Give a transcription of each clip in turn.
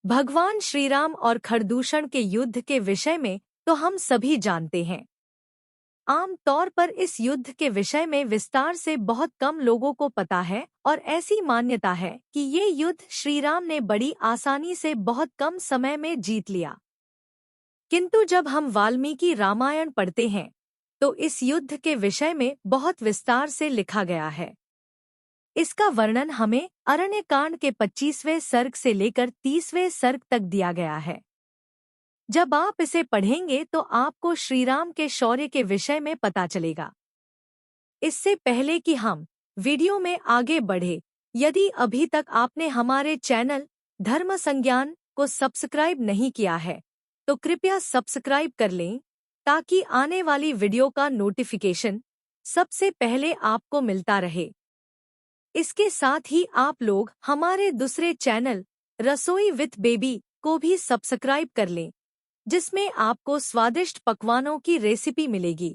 भगवान श्रीराम और खरदूषण के युद्ध के विषय में तो हम सभी जानते हैं। आम तौर पर इस युद्ध के विषय में विस्तार से बहुत कम लोगों को पता है और ऐसी मान्यता है कि ये युद्ध श्रीराम ने बड़ी आसानी से बहुत कम समय में जीत लिया। किंतु जब हम वाल्मीकि रामायण पढ़ते हैं तो इस युद्ध के विषय में बहुत विस्तार से लिखा गया है। इसका वर्णन हमें अरण्यकांड के 25वें सर्ग से लेकर 30वें सर्ग तक दिया गया है। जब आप इसे पढ़ेंगे तो आपको श्रीराम के शौर्य के विषय में पता चलेगा। इससे पहले कि हम वीडियो में आगे बढ़े, यदि अभी तक आपने हमारे चैनल धर्म संज्ञान को सब्सक्राइब नहीं किया है तो कृपया सब्सक्राइब कर लें ताकि आने वाली वीडियो का नोटिफिकेशन सबसे पहले आपको मिलता रहे। इसके साथ ही आप लोग हमारे दूसरे चैनल रसोई विथ बेबी को भी सब्सक्राइब कर लें, जिसमें आपको स्वादिष्ट पकवानों की रेसिपी मिलेगी।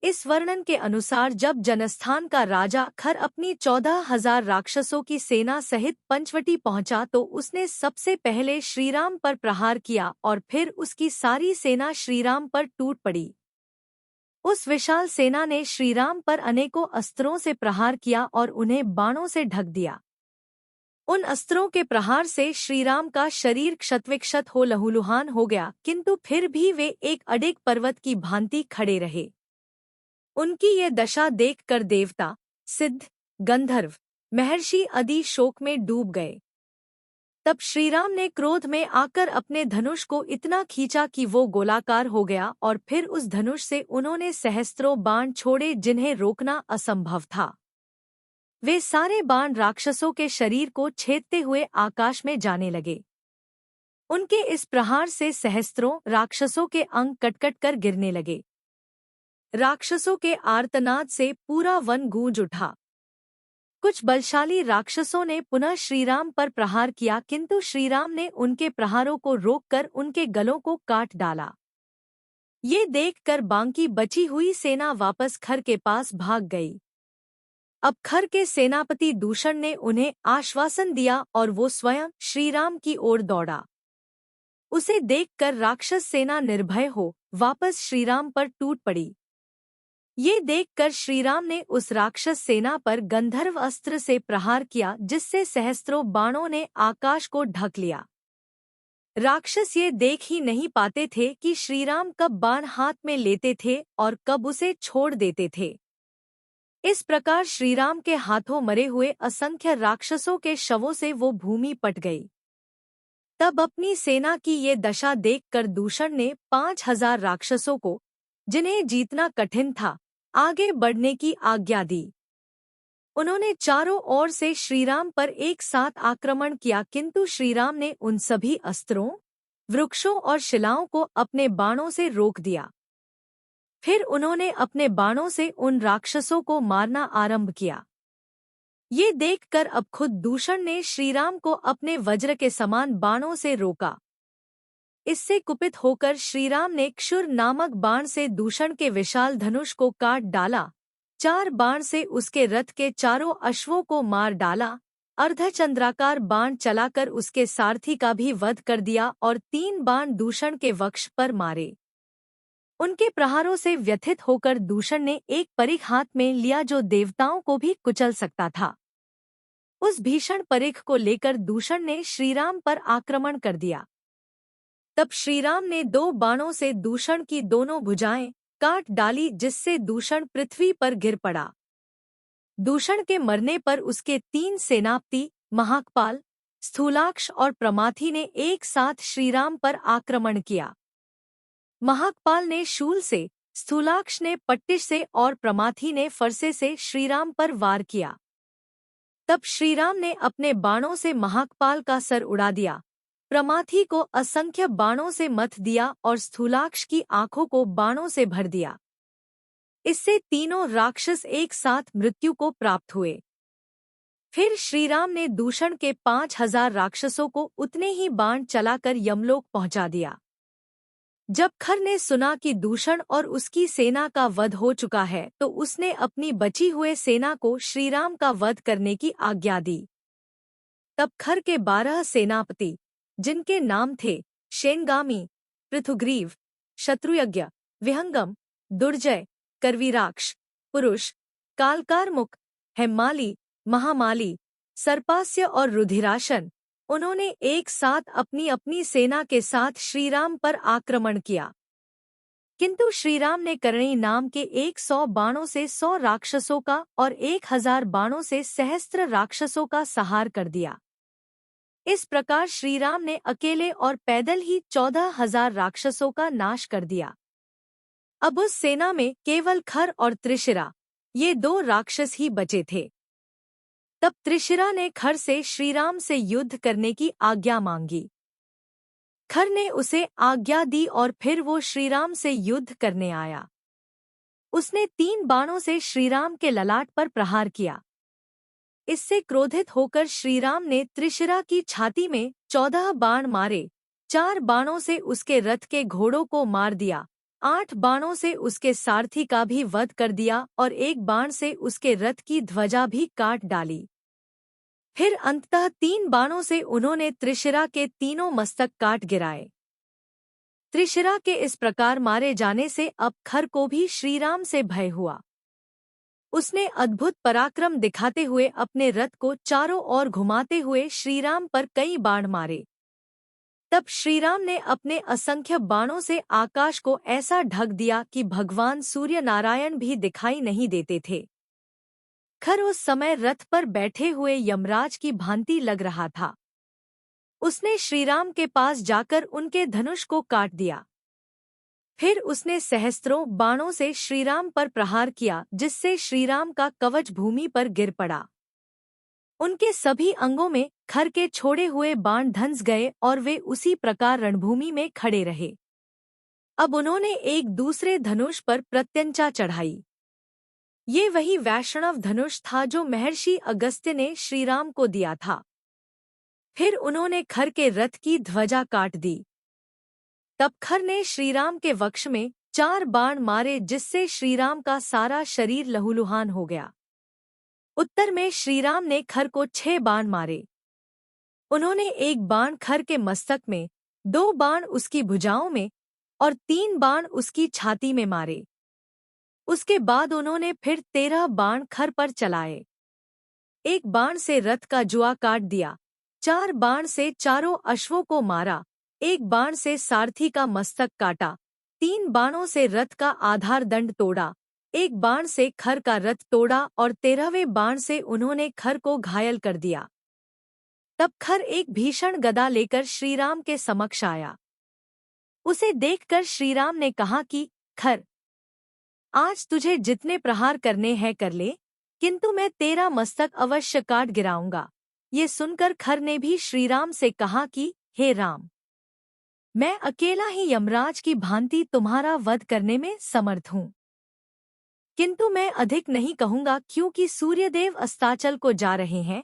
इस वर्णन के अनुसार जब जनस्थान का राजा खर अपनी 14,000 राक्षसों की सेना सहित पंचवटी पहुंचा तो उसने सबसे पहले श्रीराम पर प्रहार किया और फिर उसकी सारी सेना श्रीराम पर टूट पड़ी। उस विशाल सेना ने श्रीराम पर अनेकों अस्त्रों से प्रहार किया और उन्हें बाणों से ढक दिया। उन अस्त्रों के प्रहार से श्रीराम का शरीर क्षतविक्षत हो लहूलुहान हो गया, किंतु फिर भी वे एक अडिग पर्वत की भांति खड़े रहे। उनकी ये दशा देखकर देवता, सिद्ध, गंधर्व, महर्षि आदि शोक में डूब गए। तब श्रीराम ने क्रोध में आकर अपने धनुष को इतना खींचा कि वो गोलाकार हो गया और फिर उस धनुष से उन्होंने सहस्त्रों बाण छोड़े जिन्हें रोकना असंभव था। वे सारे बाण राक्षसों के शरीर को छेदते हुए आकाश में जाने लगे। उनके इस प्रहार से सहस्त्रों राक्षसों के अंग कटकट कर गिरने लगे। राक्षसों के आर्तनाद से पूरा वन गूंज उठा। कुछ बलशाली राक्षसों ने पुनः श्रीराम पर प्रहार किया, किंतु श्रीराम ने उनके प्रहारों को रोककर उनके गलों को काट डाला। ये देखकर बाकी बची हुई सेना वापस खर के पास भाग गई। अब खर के सेनापति दूषण ने उन्हें आश्वासन दिया और वो स्वयं श्रीराम की ओर दौड़ा। उसे देखकर राक्षस सेना निर्भय हो वापस श्रीराम पर टूट पड़ी। ये देखकर श्रीराम ने उस राक्षस सेना पर गंधर्व अस्त्र से प्रहार किया, जिससे सहस्त्रों बाणों ने आकाश को ढक लिया। राक्षस ये देख ही नहीं पाते थे कि श्रीराम कब बाण हाथ में लेते थे और कब उसे छोड़ देते थे। इस प्रकार श्रीराम के हाथों मरे हुए असंख्य राक्षसों के शवों से वो भूमि पट गई। तब अपनी सेना की ये दशा देखकर दूषण ने 5,000 राक्षसों को, जिन्हें जीतना कठिन था, आगे बढ़ने की आज्ञा दी। उन्होंने चारों ओर से श्रीराम पर एक साथ आक्रमण किया, किंतु श्रीराम ने उन सभी अस्त्रों, वृक्षों और शिलाओं को अपने बाणों से रोक दिया। फिर उन्होंने अपने बाणों से उन राक्षसों को मारना आरंभ किया। ये देखकर अब खुद दूषण ने श्रीराम को अपने वज्र के समान बाणों से रोका। इससे कुपित होकर श्रीराम ने क्षुर नामक बाण से दूषण के विशाल धनुष को काट डाला, 4 बाण से उसके रथ के चारों अश्वों को मार डाला, अर्धचंद्राकार बाण चलाकर उसके सारथी का भी वध कर दिया और 3 बाण दूषण के वक्ष पर मारे। उनके प्रहारों से व्यथित होकर दूषण ने एक परिघ हाथ में लिया जो देवताओं को भी कुचल सकता था। उस भीषण परिघ को लेकर दूषण ने श्रीराम पर आक्रमण कर दिया। तब श्रीराम ने 2 बाणों से दूषण की दोनों भुजाएं काट डाली, जिससे दूषण पृथ्वी पर गिर पड़ा। दूषण के मरने पर उसके 3 सेनापति महाकपाल, स्थूलाक्ष और प्रमाथि ने एक साथ श्रीराम पर आक्रमण किया। महाकपाल ने शूल से, स्थूलाक्ष ने पट्टिश से और प्रमाथि ने फरसे से श्रीराम पर वार किया। तब श्रीराम ने अपने बाणों से महाकपाल का सर उड़ा दिया, प्रमाथि को असंख्य बाणों से मथ दिया और स्थूलाक्ष की आंखों को बाणों से भर दिया। इससे तीनों राक्षस एक साथ मृत्यु को प्राप्त हुए। फिर श्रीराम ने दूषण के 5,000 राक्षसों को उतने ही बाण चलाकर यमलोक पहुंचा दिया। जब खर ने सुना कि दूषण और उसकी सेना का वध हो चुका है तो उसने अपनी बची हुए सेना को श्रीराम का वध करने की आज्ञा दी। तब खर के 12 सेनापति जिनके नाम थे शेनगामी, पृथुग्रीव, शत्रुयज्ञ, विहंगम, दुर्जय, करवीराक्ष, पुरुष, कालकारमुख, हेम्माली, महामाली, सर्पास्य और रुधिराशन, उन्होंने एक साथ अपनी अपनी सेना के साथ श्रीराम पर आक्रमण किया। किंतु श्रीराम ने करणी नाम के 100 बाणों से 100 राक्षसों का और 1000 बाणों से सहस्त्र राक्षसों का संहार कर दिया। इस प्रकार श्रीराम ने अकेले और पैदल ही 14,000 राक्षसों का नाश कर दिया। अब उस सेना में केवल खर और त्रिशिरा, ये 2 राक्षस ही बचे थे। तब त्रिशिरा ने खर से श्रीराम से युद्ध करने की आज्ञा मांगी। खर ने उसे आज्ञा दी और फिर वो श्रीराम से युद्ध करने आया। उसने 3 बाणों से श्रीराम के ललाट पर प्रहार किया। इससे क्रोधित होकर श्रीराम ने त्रिशिरा की छाती में 14 बाण मारे। 4 बाणों से उसके रथ के घोड़ों को मार दिया, 8 बाणों से उसके सारथी का भी वध कर दिया और 1 बाण से उसके रथ की ध्वजा भी काट डाली। फिर अंततः 3 बाणों से उन्होंने त्रिशिरा के तीनों मस्तक काट गिराए। त्रिशिरा के इस प्रकार मारे जाने से अब खर को भी श्रीराम से भय हुआ। उसने अद्भुत पराक्रम दिखाते हुए अपने रथ को चारों ओर घुमाते हुए श्रीराम पर कई बाण मारे। तब श्रीराम ने अपने असंख्य बाणों से आकाश को ऐसा ढक दिया कि भगवान सूर्य नारायण भी दिखाई नहीं देते थे। खर उस समय रथ पर बैठे हुए यमराज की भांति लग रहा था। उसने श्रीराम के पास जाकर उनके धनुष को काट दिया। फिर उसने सहस्त्रों बाणों से श्रीराम पर प्रहार किया, जिससे श्रीराम का कवच भूमि पर गिर पड़ा। उनके सभी अंगों में खर के छोड़े हुए बाण धंस गए और वे उसी प्रकार रणभूमि में खड़े रहे। अब उन्होंने एक दूसरे धनुष पर प्रत्यंचा चढ़ाई। ये वही वैष्णव धनुष था जो महर्षि अगस्त्य ने श्रीराम को दिया था। फिर उन्होंने खर के रथ की ध्वजा काट दी। तब खर ने श्रीराम के वक्ष में 4 बाण मारे, जिससे श्रीराम का सारा शरीर लहूलुहान हो गया। उत्तर में श्रीराम ने खर को 6 बाण मारे। उन्होंने 1 बाण खर के मस्तक में, 2 बाण उसकी भुजाओं में और 3 बाण उसकी छाती में मारे। उसके बाद उन्होंने फिर 13 बाण खर पर चलाए। 1 बाण से रथ का जुआ काट दिया, 4 बाण से चारों अश्वों को मारा, 1 बाण से सारथी का मस्तक काटा, 3 बाणों से रथ का आधार दंड तोड़ा, 1 बाण से खर का रथ तोड़ा और 13वें बाण से उन्होंने खर को घायल कर दिया। तब खर एक भीषण गदा लेकर श्रीराम के समक्ष आया। उसे देखकर श्रीराम ने कहा कि खर, आज तुझे जितने प्रहार करने हैं कर ले, किंतु मैं तेरा मस्तक अवश्य काट गिराऊंगा। ये सुनकर खर ने भी श्रीराम से कहा कि हे राम, मैं अकेला ही यमराज की भांति तुम्हारा वध करने में समर्थ हूँ, किंतु मैं अधिक नहीं कहूंगा, क्योंकि सूर्यदेव अस्ताचल को जा रहे हैं,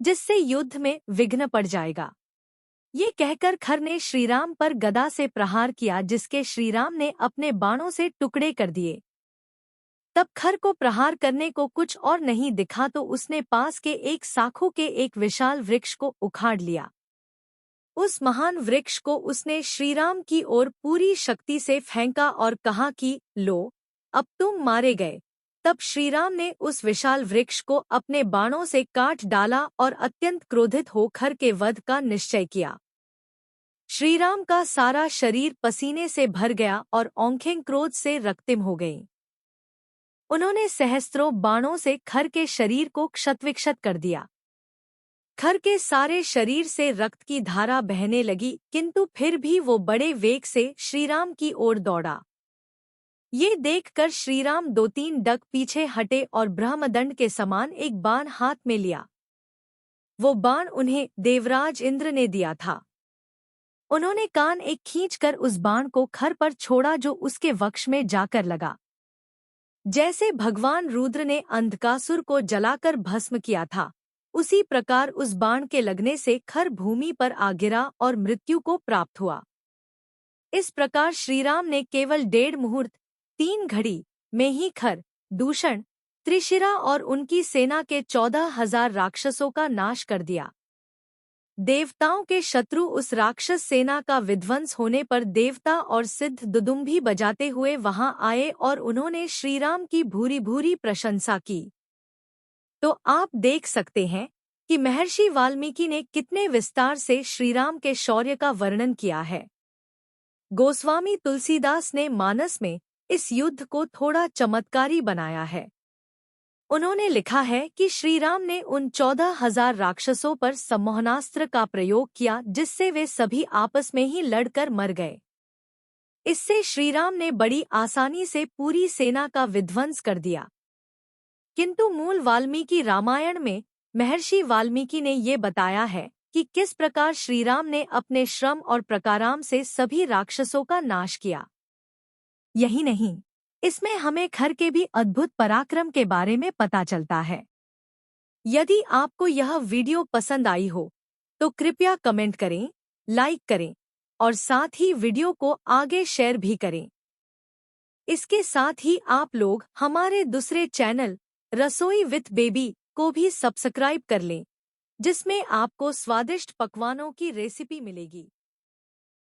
जिससे युद्ध में विघ्न पड़ जाएगा। ये कहकर खर ने श्रीराम पर गदा से प्रहार किया, जिसके श्रीराम ने अपने बाणों से टुकड़े कर दिए। तब खर को प्रहार करने को कुछ और नहीं दिखा तो उसने पास के एक शाखों के एक विशाल वृक्ष को उखाड़ लिया। उस महान वृक्ष को उसने श्रीराम की ओर पूरी शक्ति से फेंका और कहा कि लो, अब तुम मारे गए। तब श्रीराम ने उस विशाल वृक्ष को अपने बाणों से काट डाला और अत्यंत क्रोधित हो खर के वध का निश्चय किया। श्रीराम का सारा शरीर पसीने से भर गया और आंखें क्रोध से रक्तिम हो गईं। उन्होंने सहस्त्रों बाणों से खर के शरीर को क्षतविक्षत कर दिया। खर के सारे शरीर से रक्त की धारा बहने लगी, किंतु फिर भी वो बड़े वेग से श्रीराम की ओर दौड़ा। ये देखकर श्रीराम 2-3 डग पीछे हटे और ब्रह्मदंड के समान एक बाण हाथ में लिया। वो बाण उन्हें देवराज इंद्र ने दिया था। उन्होंने कान एक खींचकर उस बाण को खर पर छोड़ा, जो उसके वक्ष में जाकर लगा। जैसे भगवान रुद्र ने अंधकासुर को जलाकर भस्म किया था, उसी प्रकार उस बाण के लगने से खर भूमि पर आ गिरा और मृत्यु को प्राप्त हुआ। इस प्रकार श्रीराम ने केवल 1.5 मुहूर्त 3 घड़ी में ही खर, दूषण, त्रिशिरा और उनकी सेना के 14,000 राक्षसों का नाश कर दिया। देवताओं के शत्रु उस राक्षस सेना का विध्वंस होने पर देवता और सिद्ध दुदुम्भी बजाते हुए वहां आए और उन्होंने श्रीराम की भूरी भूरी प्रशंसा की। तो आप देख सकते हैं कि महर्षि वाल्मीकि ने कितने विस्तार से श्रीराम के शौर्य का वर्णन किया है। गोस्वामी तुलसीदास ने मानस में इस युद्ध को थोड़ा चमत्कारी बनाया है। उन्होंने लिखा है कि श्रीराम ने उन 14,000 राक्षसों पर सम्मोहनास्त्र का प्रयोग किया जिससे वे सभी आपस में ही लड़कर मर गए। इससे श्रीराम ने बड़ी आसानी से पूरी सेना का विध्वंस कर दिया। किंतु मूल वाल्मीकि रामायण में महर्षि वाल्मीकि ने ये बताया है कि किस प्रकार श्रीराम ने अपने श्रम और प्रकाराम से सभी राक्षसों का नाश किया। यही नहीं, इसमें हमें खर के भी अद्भुत पराक्रम के बारे में पता चलता है। यदि आपको यह वीडियो पसंद आई हो तो कृपया कमेंट करें, लाइक करें और साथ ही वीडियो को आगे शेयर भी करें। इसके साथ ही आप लोग हमारे दूसरे चैनल रसोई विथ बेबी को भी सब्सक्राइब कर लें, जिसमें आपको स्वादिष्ट पकवानों की रेसिपी मिलेगी।